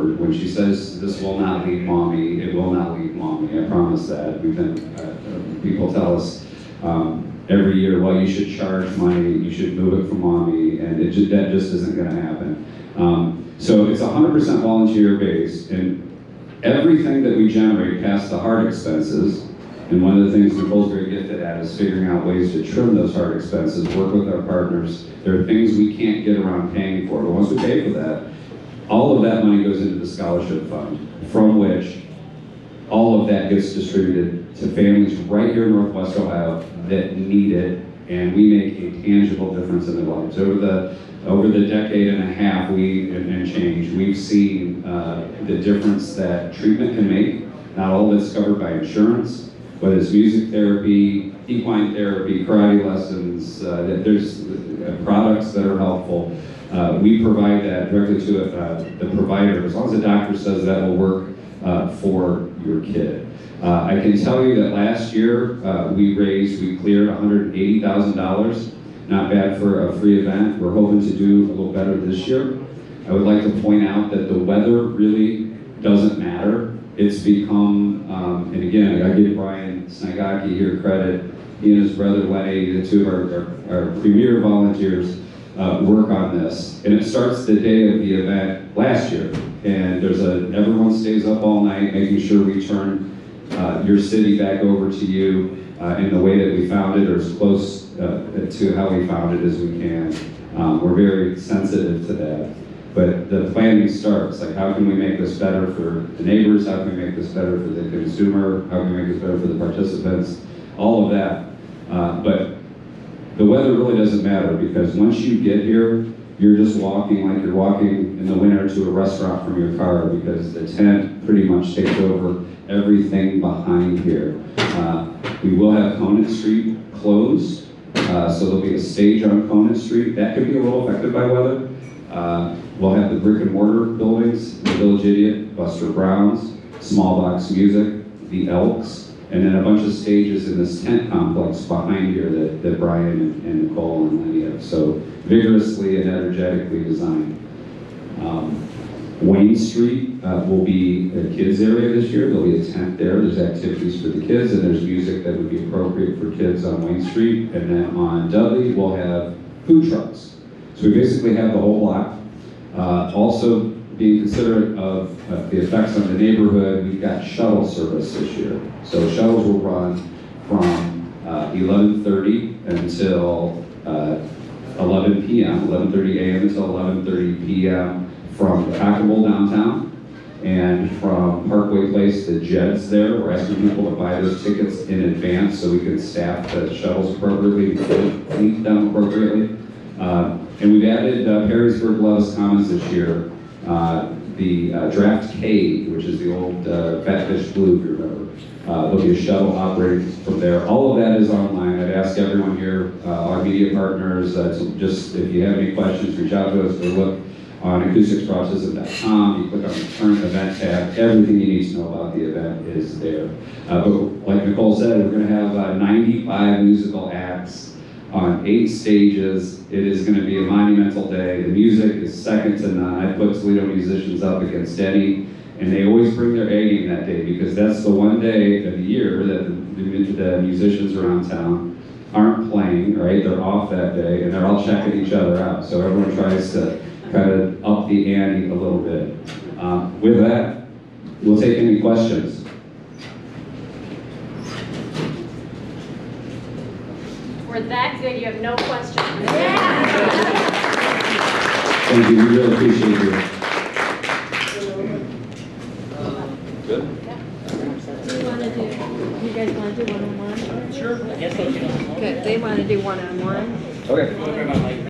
When she says this will not leave mommy, it will not leave mommy. I promise that. We've been people tell us every year, well, you should charge money, you should move it from mommy, and that just isn't going to happen. So it's 100% volunteer based, and everything that we generate past the hard expenses. And one of the things Nicole's very gifted at is figuring out ways to trim those hard expenses, work with our partners. There are things we can't get around paying for, but once we pay for that, all of that money goes into the scholarship fund, from which all of that gets distributed to families right here in Northwest Ohio that need it, and we make a tangible difference in their lives. Over the decade and a half and change, we've seen the difference that treatment can make. Not all of it's covered by insurance, whether it's music therapy, equine therapy, karate lessons, there's products that are helpful. We provide that directly to the provider. As long as the doctor says that will work for your kid. I can tell you that last year we cleared $180,000. Not bad for a free event. We're hoping to do a little better this year. I would like to point out that the weather really doesn't matter. It's become, and again, I give Brian Snagaki here credit. He and his brother Lenny, the two of our premier volunteers, work on this. And it starts the day of the event last year. And everyone stays up all night making sure we turn your city back over to you in the way that we found it, or as close to how we found it as we can. We're very sensitive to that. But the planning starts, like how can we make this better for the neighbors? How can we make this better for the consumer? How can we make this better for the participants? All of that. But the weather really doesn't matter, because once you get here, you're just walking like you're walking in the winter to a restaurant from your car, because the tent pretty much takes over everything behind here. We will have Conant Street closed, so there'll be a stage on Conant Street. That could be a little affected by weather. We'll have the brick and mortar buildings, the Village Idiot, Buster Brown's, Small Box Music, the Elks, and then a bunch of stages in this tent complex behind here that Brian and Nicole and Lenny have so vigorously and energetically designed. Wayne Street will be a kids area this year. There'll be a tent there. There's activities for the kids, and there's music that would be appropriate for kids on Wayne Street. And then on Dudley, we'll have food trucks. So we basically have the whole block. Also, being considerate of the effects on the neighborhood, we've got shuttle service this year. So shuttles will run from 11:30 until 11 p.m., 11:30 a.m. until 11:30 p.m. from Cockable downtown, and from Parkway Place to Jed's there. We're asking people to buy those tickets in advance so we can staff the shuttles appropriately, fleet them appropriately. And we've added Perrysburg Loves Commons this year. The Draft K, which is the old Fatfish Blue, if you remember. There'll be a shuttle operating from there. All of that is online. I'd ask everyone here, our media partners, to just, if you have any questions, reach out to us or look on acousticsforautism.com. You click on the current event tab. Everything you need to know about the event is there. But like Nicole said, we're going to have 95 musical acts on 8 stages. It is going to be a monumental day. The music is second to none. I put Toledo musicians up against any, and they always bring their A game that day, because that's the one day of the year that the musicians around town aren't playing, right? They're off that day, and they're all checking each other out. So everyone tries to kind of up the ante a little bit. With that, we'll take any questions. We're that good, you have no questions. Yeah. Thank you, we really appreciate you. Good? You guys want to do one-on-one? Sure. I guess so. Okay, they want to do one-on-one. Okay.